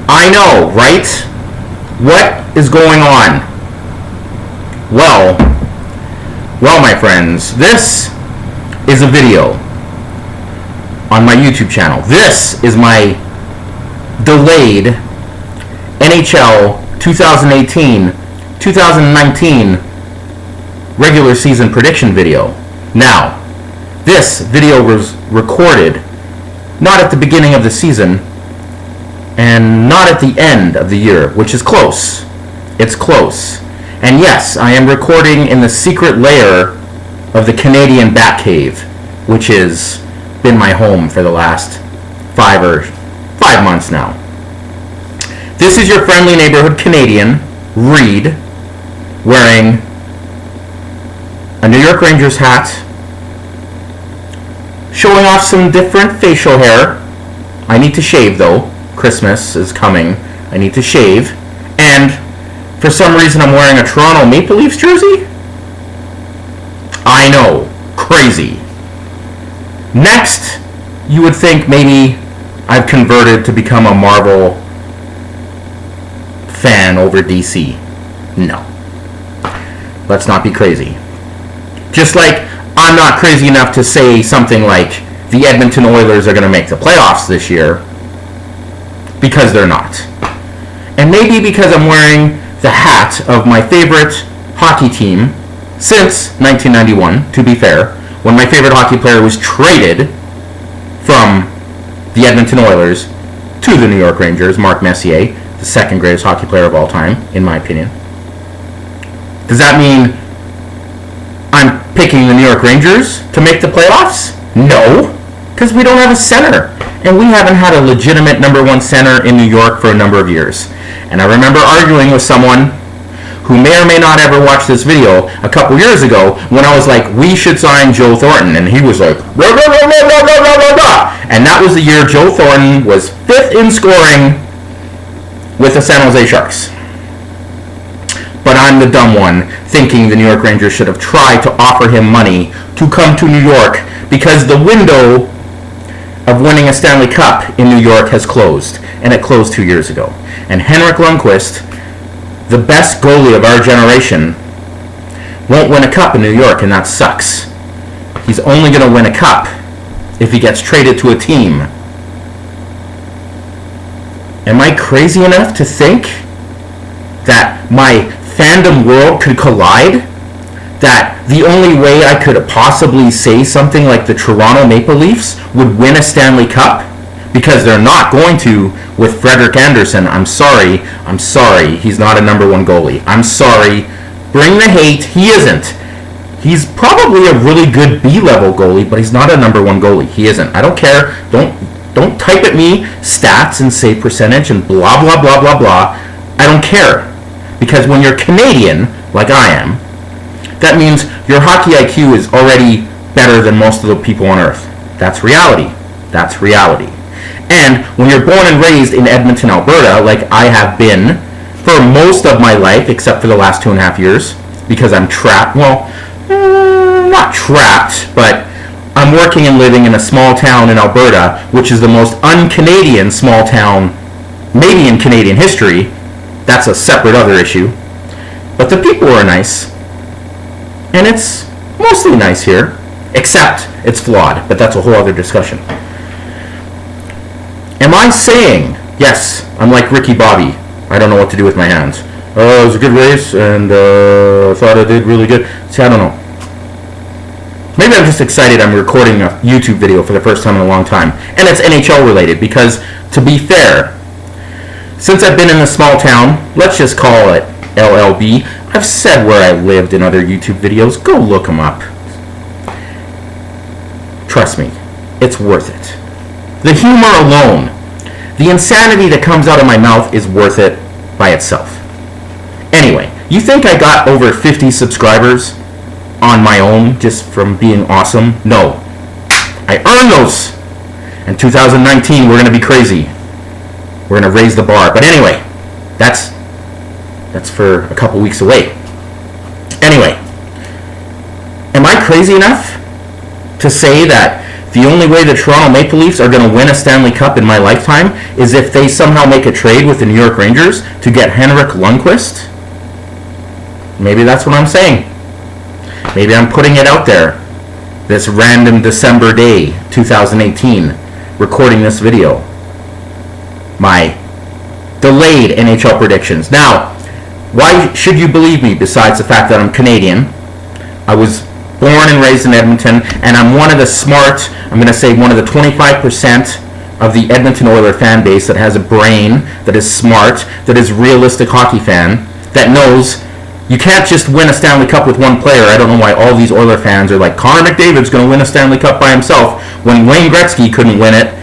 I know, right? What is going on? Well, my friends, this is a video on my YouTube channel. This is my delayed NHL 2018-2019 regular season prediction video. Now, this video was recorded not at the beginning of the season and not at the end of the year, which is close. It's close. And yes, I am recording in the secret lair of the Canadian Batcave, which has been my home for the last 5 months now. This is your friendly neighborhood Canadian, Reed, wearing a New York Rangers hat, showing off some different facial hair. I need to shave though. Christmas is coming. I need to shave. And for some reason I'm wearing a Toronto Maple Leafs jersey? I know. Crazy. Next, you would think maybe I've converted to become a Marvel fan over DC. No. Let's not be crazy. Just like I'm not crazy enough to say something like the Edmonton Oilers are going to make the playoffs this year, because they're not. And maybe because I'm wearing the hat of my favorite hockey team since 1991, to be fair, when my favorite hockey player was traded from the Edmonton Oilers to the New York Rangers, Mark Messier, the second greatest hockey player of all time, in my opinion. Does that mean I'm picking the New York Rangers to make the playoffs? No, because we don't have a center. And we haven't had a legitimate number one center in New York for a number of years. And I remember arguing with someone who may or may not ever watch this video a couple years ago when I was like, we should sign Joe Thornton. And he was like, blah, blah, blah, blah, blah, blah, blah, blah. And that was the year Joe Thornton was 5th in scoring with the San Jose Sharks. But I'm the dumb one, thinking the New York Rangers should have tried to offer him money to come to New York because the window of winning a Stanley Cup in New York has closed, and it closed 2 years ago. And Henrik Lundqvist, the best goalie of our generation, won't win a cup in New York, and that sucks. He's only going to win a cup if he gets traded to a team. Am I crazy enough to think that my fandom world could collide? That the only way I could possibly say something like the Toronto Maple Leafs would win a Stanley Cup? Because they're not going to with Frederik Andersen. I'm sorry. He's not a number one goalie. I'm sorry. Bring the hate. He isn't. He's probably a really good B-level goalie, but he's not a number one goalie. He isn't. I don't care. Don't type at me stats and say percentage and blah, blah, blah, blah, blah. I don't care. Because when you're Canadian, like I am, that means your hockey IQ is already better than most of the people on Earth. That's reality. That's reality. And when you're born and raised in Edmonton, Alberta, like I have been for most of my life, except for the last 2.5 years, because I'm trapped. Well, not trapped, but I'm working and living in a small town in Alberta, which is the most un-Canadian small town, maybe in Canadian history. That's a separate other issue. But the people are nice. And it's mostly nice here, except it's flawed, but that's a whole other discussion. Am I saying, yes, I'm like Ricky Bobby, I don't know what to do with my hands. It was a good race, and I thought I did really good. See, I don't know. Maybe I'm just excited I'm recording a YouTube video for the first time in a long time. And it's NHL related, because, to be fair, since I've been in a small town, let's just call it LLB, I've said where I lived in other YouTube videos. Go look them up. Trust me, it's worth it. The humor alone, the insanity that comes out of my mouth is worth it by itself. Anyway, you think I got over 50 subscribers on my own just from being awesome? No. I earned those. In 2019, we're going to be crazy. We're going to raise the bar. But anyway, that's for a couple weeks away. Anyway, am I crazy enough to say that the only way the Toronto Maple Leafs are going to win a Stanley Cup in my lifetime is if they somehow make a trade with the New York Rangers to get Henrik Lundqvist? Maybe that's what I'm saying. Maybe I'm putting it out there. This random December day, 2018, recording this video. My delayed NHL predictions. Now, why should you believe me besides the fact that I'm Canadian? I was born and raised in Edmonton, and I'm one of the smart, I'm going to say one of the 25% of the Edmonton Oilers fan base that has a brain, that is smart, that is realistic hockey fan, that knows you can't just win a Stanley Cup with one player. I don't know why all these Oilers fans are like, Connor McDavid's going to win a Stanley Cup by himself when Wayne Gretzky couldn't win it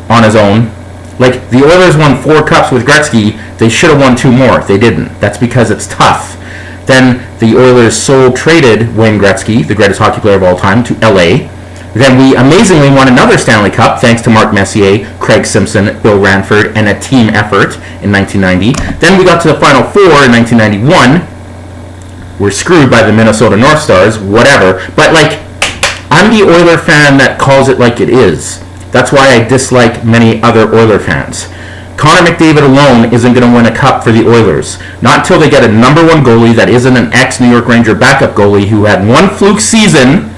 on his own. Like, the Oilers won 4 cups with Gretzky. They should have won 2 more. They didn't. That's because it's tough. Then the Oilers traded Wayne Gretzky, the greatest hockey player of all time, to LA. Then we amazingly won another Stanley Cup thanks to Mark Messier, Craig Simpson, Bill Ranford, and a team effort in 1990. Then we got to the Final Four in 1991. We're screwed by the Minnesota North Stars, whatever. But, like, I'm the Oiler fan that calls it like it is. That's why I dislike many other Oiler fans. Connor McDavid alone isn't going to win a cup for the Oilers. Not until they get a number 1 goalie that isn't an ex-New York Ranger backup goalie who had 1 fluke season,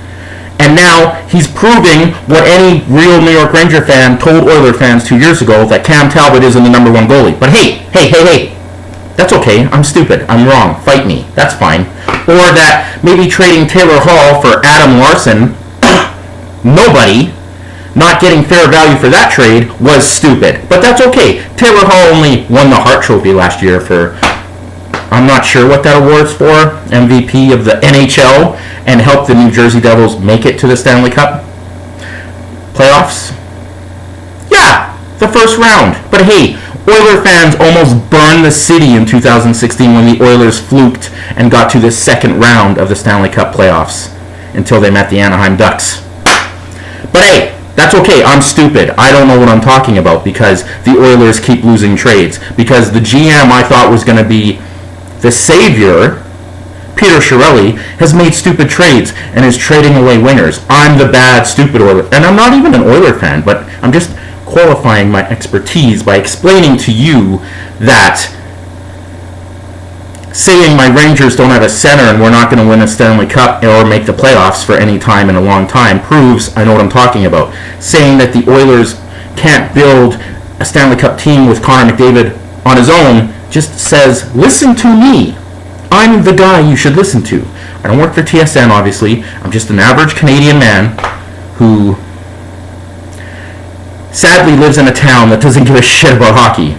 and now he's proving what any real New York Ranger fan told Oiler fans 2 years ago, that Cam Talbot isn't the number 1 goalie. But hey, that's okay. I'm stupid. I'm wrong. Fight me. That's fine. Or that maybe trading Taylor Hall for Adam Larson, nobody, not getting fair value for that trade was stupid. But that's okay. Taylor Hall only won the Hart Trophy last year for, I'm not sure what that award's for, MVP of the NHL, and helped the New Jersey Devils make it to the Stanley Cup playoffs. Yeah, the first round. But hey, Oiler fans almost burned the city in 2016 when the Oilers fluked and got to the second round of the Stanley Cup playoffs until they met the Anaheim Ducks. But hey, that's okay. I'm stupid. I don't know what I'm talking about because the Oilers keep losing trades. Because the GM I thought was going to be the savior, Peter Chiarelli, has made stupid trades and is trading away winners. I'm the bad, stupid Oiler. And I'm not even an Oiler fan, but I'm just qualifying my expertise by explaining to you that saying my Rangers don't have a center and we're not going to win a Stanley Cup or make the playoffs for any time in a long time proves I know what I'm talking about. Saying that the Oilers can't build a Stanley Cup team with Connor McDavid on his own just says, listen to me. I'm the guy you should listen to. I don't work for TSN, obviously. I'm just an average Canadian man who sadly lives in a town that doesn't give a shit about hockey.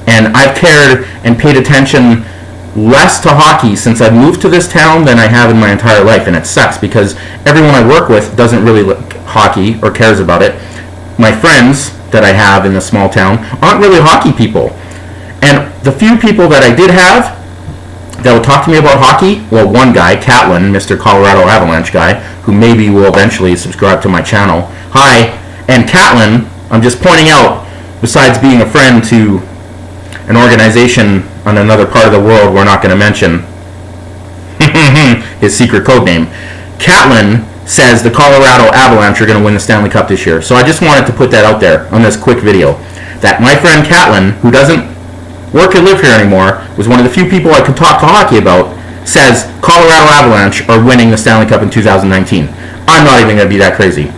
And I've cared and paid attention less to hockey since I've moved to this town than I have in my entire life. And it sucks because everyone I work with doesn't really like hockey or cares about it. My friends that I have in the small town aren't really hockey people. And the few people that I did have that would talk to me about hockey, well, one guy, Catlin, Mr. Colorado Avalanche guy, who maybe will eventually subscribe to my channel. Hi. And Catlin, I'm just pointing out, besides being a friend to an organization on another part of the world we're not going to mention, his secret code name, Catlin says the Colorado Avalanche are going to win the Stanley Cup this year. So I just wanted to put that out there on this quick video, that my friend Catlin, who doesn't work and live here anymore, was one of the few people I could talk to hockey about, says Colorado Avalanche are winning the Stanley Cup in 2019. I'm not even going to be that crazy.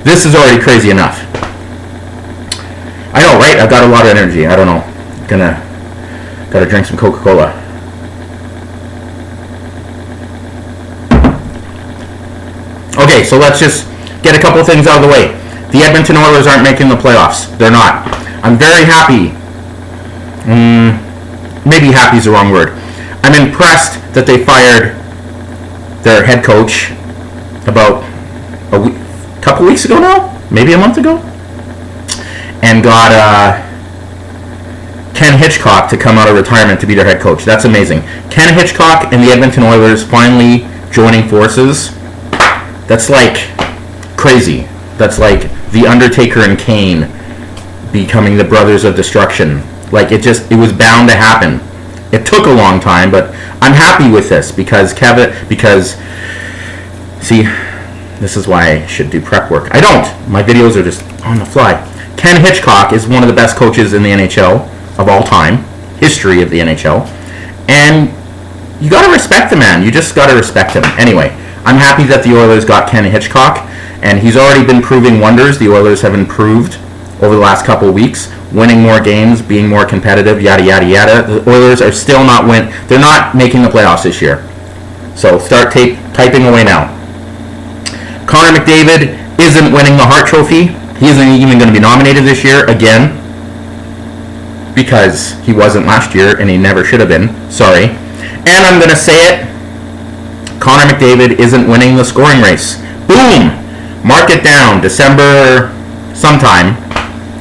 This is already crazy enough. I know, right? I've got a lot of energy. I don't know. Gotta drink some Coca-Cola. Okay, so let's just get a couple things out of the way. The Edmonton Oilers aren't making the playoffs. They're not. I'm very happy. Maybe happy is the wrong word. I'm impressed that they fired their head coach about a couple weeks ago now, maybe a month ago, and got Ken Hitchcock to come out of retirement to be their head coach. That's amazing. Ken Hitchcock and the Edmonton Oilers finally joining forces. That's like crazy. That's like The Undertaker and Kane becoming the Brothers of Destruction. Like, it was bound to happen. It took a long time, but I'm happy with this because see, This is why I should do prep work. I don't. My videos are just on the fly. Ken Hitchcock is one of the best coaches in the NHL of all time, history of the NHL, and you got to respect the man. You just got to respect him. Anyway, I'm happy that the Oilers got Ken Hitchcock, and he's already been proving wonders. The Oilers have improved over the last couple of weeks, winning more games, being more competitive, yada, yada, yada. The Oilers are still not they're not making the playoffs this year. So start typing away now. Connor McDavid isn't winning the Hart Trophy. He isn't even going to be nominated this year again, because he wasn't last year and he never should have been. Sorry. And I'm going to say it. Connor McDavid isn't winning the scoring race. Boom! Mark it down. December sometime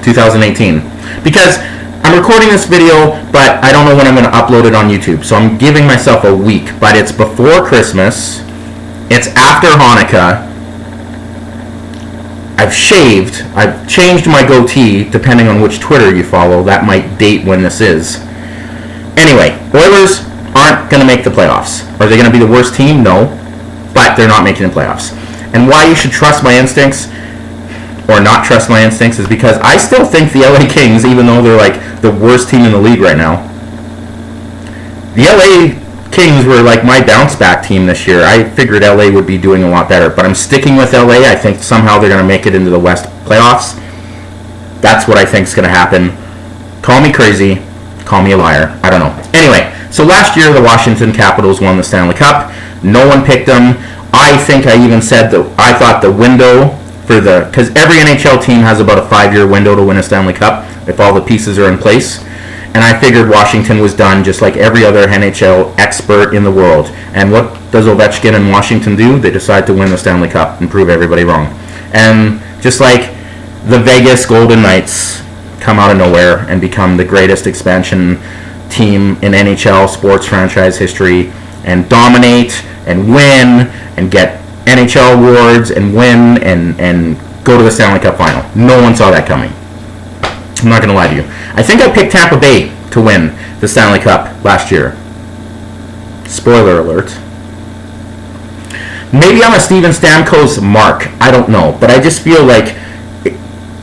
2018. Because I'm recording this video, but I don't know when I'm going to upload it on YouTube. So I'm giving myself a week. But it's before Christmas. It's after Hanukkah. I've shaved. I've changed my goatee, depending on which Twitter you follow. That might date when this is. Anyway, Oilers aren't going to make the playoffs. Are they going to be the worst team? No. But they're not making the playoffs. And why you should trust my instincts, or not trust my instincts, is because I still think the LA Kings, even though they're like the worst team in the league right now, the LA Kings were like my bounce back team this year. I figured LA would be doing a lot better, but I'm sticking with LA. I think somehow they're going to make it into the West playoffs. That's what I think is going to happen. Call me crazy. Call me a liar. I don't know. Anyway, so last year the Washington Capitals won the Stanley Cup. No one picked them. I think I even said that I thought the window for because every NHL team has about a 5-year window to win a Stanley Cup if all the pieces are in place. And I figured Washington was done just like every other NHL expert in the world. And what does Ovechkin and Washington do? They decide to win the Stanley Cup and prove everybody wrong. And just like the Vegas Golden Knights come out of nowhere and become the greatest expansion team in NHL sports franchise history and dominate and win and get NHL awards and win and go to the Stanley Cup final. No one saw that coming. I'm not going to lie to you. I think I picked Tampa Bay to win the Stanley Cup last year. Spoiler alert. Maybe I'm a Steven Stamkos mark. I don't know. But I just feel like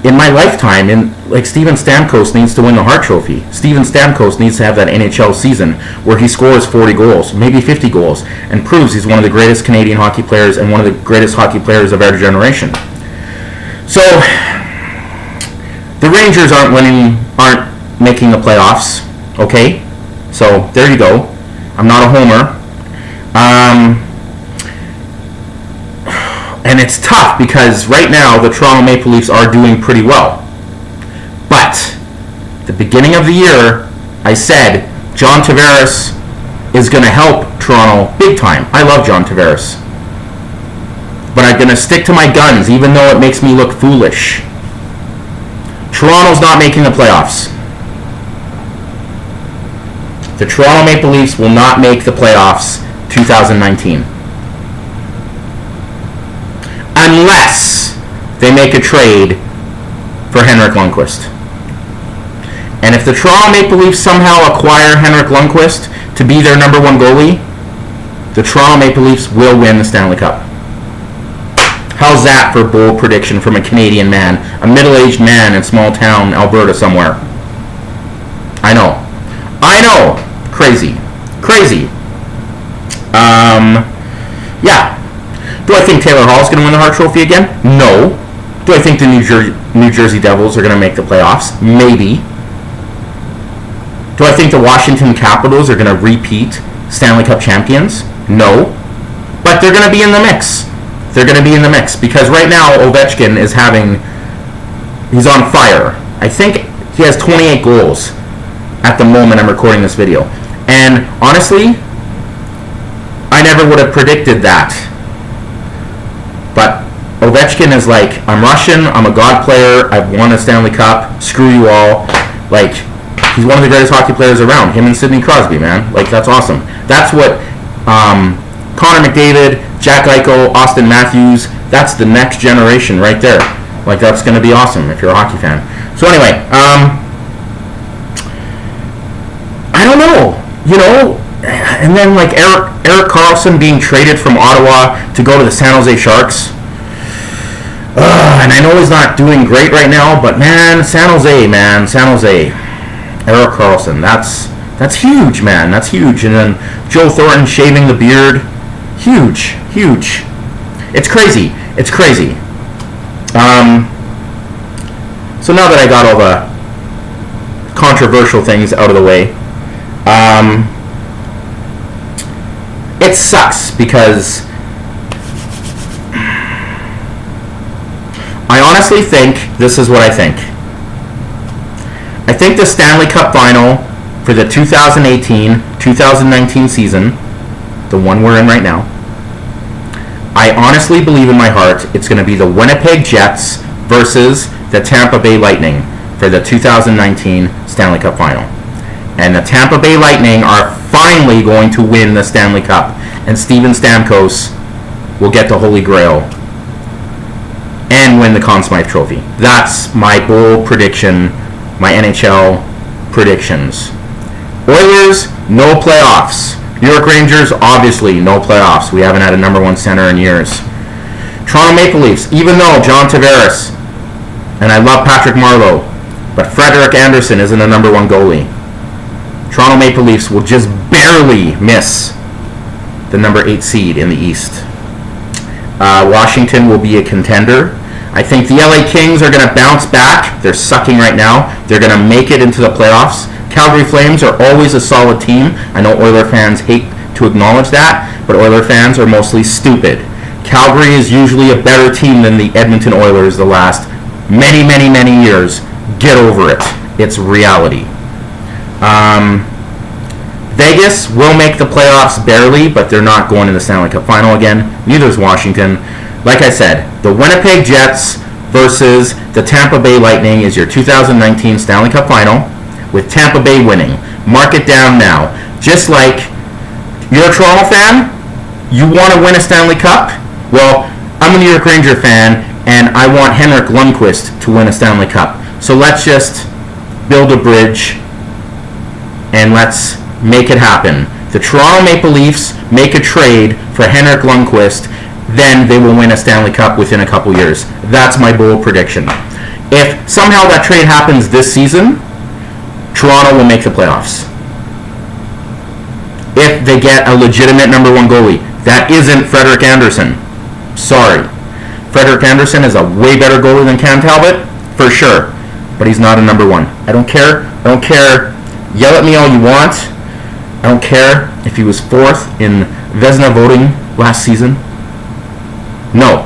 in my lifetime, Steven Stamkos needs to win the Hart Trophy. Steven Stamkos needs to have that NHL season where he scores 40 goals, maybe 50 goals, and proves he's one of the greatest Canadian hockey players and one of the greatest hockey players of our generation. So the Rangers aren't making the playoffs, okay? So there you go. I'm not a homer. And it's tough because right now the Toronto Maple Leafs are doing pretty well. But the beginning of the year, I said John Tavares is going to help Toronto big time. I love John Tavares. But I'm going to stick to my guns even though it makes me look foolish. Toronto's not making the playoffs. The Toronto Maple Leafs will not make the playoffs 2019. Unless they make a trade for Henrik Lundqvist. And if the Toronto Maple Leafs somehow acquire Henrik Lundqvist to be their number one goalie, the Toronto Maple Leafs will win the Stanley Cup. How's that for a bold prediction from a Canadian man, a middle-aged man in small town Alberta somewhere? I know. Crazy. Yeah. Do I think Taylor Hall's going to win the Hart Trophy again? No. Do I think the New Jersey Devils are going to make the playoffs? Maybe. Do I think the Washington Capitals are going to repeat Stanley Cup champions? No. But they're going to be in the mix. Because right now Ovechkin he's on fire. I think he has 28 goals at the moment I'm recording this video. And honestly, I never would have predicted that. But Ovechkin is like, I'm Russian, I'm a god player, I've won a Stanley Cup, screw you all. Like, he's one of the greatest hockey players around, him and Sidney Crosby, man. Like, that's awesome. That's what Connor McDavid, Jack Eichel, Austin Matthews, that's the next generation right there. Like, that's going to be awesome if you're a hockey fan. So anyway, I don't know, and then like Erik Karlsson being traded from Ottawa to go to the San Jose Sharks. And I know he's not doing great right now, but man, San Jose. Erik Karlsson, that's huge, man. That's huge. And then Joe Thornton shaving the beard, huge. It's crazy. So now that I got all the controversial things out of the way, it sucks because I honestly think this is what I think. I think the Stanley Cup Final for the 2018-2019 season, the one we're in right now, I honestly believe in my heart it's going to be the Winnipeg Jets versus the Tampa Bay Lightning for the 2019 Stanley Cup Final. And the Tampa Bay Lightning are finally going to win the Stanley Cup. And Steven Stamkos will get the Holy Grail and win the Conn Smythe Trophy. That's my bold prediction, my NHL predictions. Oilers, no playoffs. New York Rangers, obviously, no playoffs. We haven't had a number one center in years. Toronto Maple Leafs, even though John Tavares, and I love Patrick Marleau, but Frederik Andersen isn't a number one goalie. Toronto Maple Leafs will just barely miss the number 8 seed in the East. Washington will be a contender. I think the LA Kings are going to bounce back. They're sucking right now. They're going to make it into the playoffs. Calgary Flames are always a solid team. I know Oiler fans hate to acknowledge that, but Oiler fans are mostly stupid. Calgary is usually a better team than the Edmonton Oilers the last many years. Get over it. It's reality. Vegas will make the playoffs barely, but they're not going to the Stanley Cup Final again. Neither is Washington. Like I said, the Winnipeg Jets versus the Tampa Bay Lightning is your 2019 Stanley Cup Final, with Tampa Bay winning. Mark it down now. Just like you're a Toronto fan, you want to win a Stanley Cup? Well, I'm a New York Ranger fan, and I want Henrik Lundqvist to win a Stanley Cup. So let's just build a bridge and let's make it happen. The Toronto Maple Leafs make a trade for Henrik Lundqvist, then they will win a Stanley Cup within a couple years. That's my bold prediction. If somehow that trade happens this season, Toronto will make the playoffs. If they get a legitimate number one goalie, that isn't Frederik Andersen. Sorry. Frederik Andersen is a way better goalie than Cam Talbot, for sure. But he's not a number one. I don't care. Yell at me all you want. I don't care if he was fourth in Vezina voting last season. No,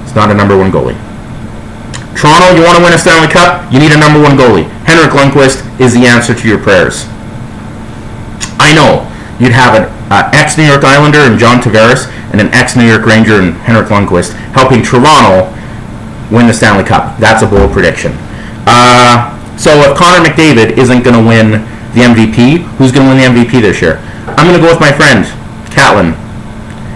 he's not a number one goalie. Toronto, you want to win a Stanley Cup? You need a number one goalie. Henrik Lundqvist is the answer to your prayers. I know you'd have an ex-New York Islander and John Tavares and an ex-New York Ranger and Henrik Lundqvist helping Toronto win the Stanley Cup. That's a bold prediction. So if Connor McDavid isn't going to win the MVP, who's going to win the MVP this year? I'm going to go with my friend, Catlin.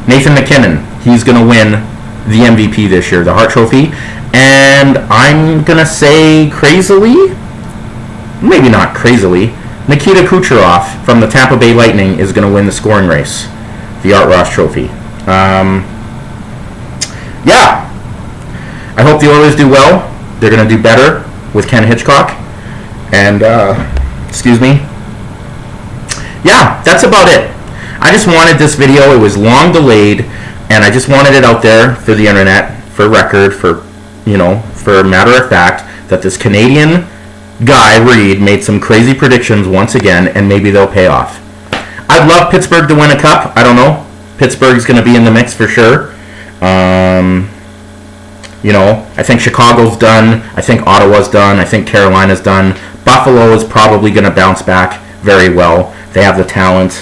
Nathan McKinnon. He's going to win the MVP this year, the Hart Trophy. And I'm going to say crazily, maybe not crazily, Nikita Kucherov from the Tampa Bay Lightning is going to win the scoring race, the Art Ross Trophy. Yeah. I hope the Oilers do well. They're going to do better with Ken Hitchcock. And, yeah, that's about it. I just wanted this video. It was long delayed, and I just wanted it out there for the internet, for record, for a matter of fact, that this Canadian guy, Reed, made some crazy predictions once again, and maybe they'll pay off. I'd love Pittsburgh to win a cup. I don't know. Pittsburgh's going to be in the mix for sure. I think Chicago's done. I think Ottawa's done. I think Carolina's done. Buffalo is probably going to bounce back very well. They have the talent.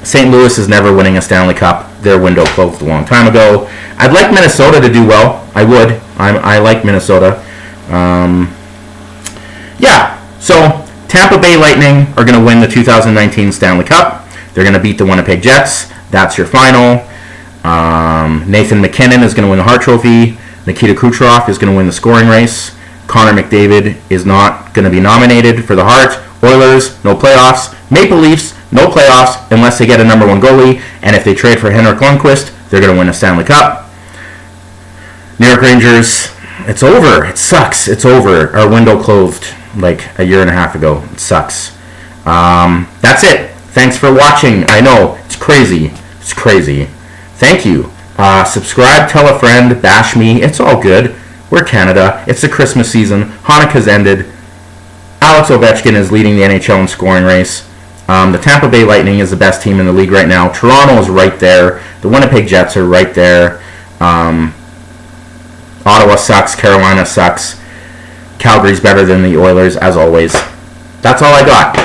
St. Louis is never winning a Stanley Cup. Their window closed a long time ago. I'd like Minnesota to do well. I would. I like Minnesota. So Tampa Bay Lightning are going to win the 2019 Stanley Cup. They're going to beat the Winnipeg Jets. That's your final. Nathan McKinnon is going to win the Hart Trophy. Nikita Kucherov is going to win the scoring race. Connor McDavid is not going to be nominated for the Hart. Oilers, no playoffs. Maple Leafs, no playoffs unless they get a number one goalie. And if they trade for Henrik Lundqvist, they're going to win a Stanley Cup. New York Rangers, it's over. It sucks. It's over. Our window closed like a year and a half ago. It sucks. That's it. Thanks for watching. I know, it's crazy. It's crazy. Thank you. Subscribe, tell a friend, bash me. It's all good. We're Canada. It's the Christmas season. Hanukkah's ended. Alex Ovechkin is leading the NHL in scoring race. The Tampa Bay Lightning is the best team in the league right now. Toronto is right there. The Winnipeg Jets are right there. Ottawa sucks. Carolina sucks. Calgary's better than the Oilers, as always. That's all I got.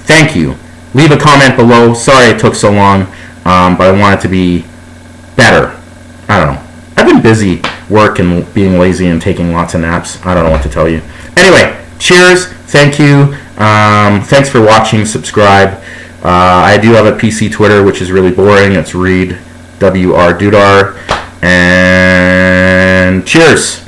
Thank you. Leave a comment below. Sorry it took so long, but I want it to be better. I don't know. I've been busy work and being lazy and taking lots of naps. I don't know what to tell you. Anyway, cheers. Thank you. Thanks for watching. Subscribe. I do have a PC Twitter, which is really boring. It's Reed WR Dudar. And cheers.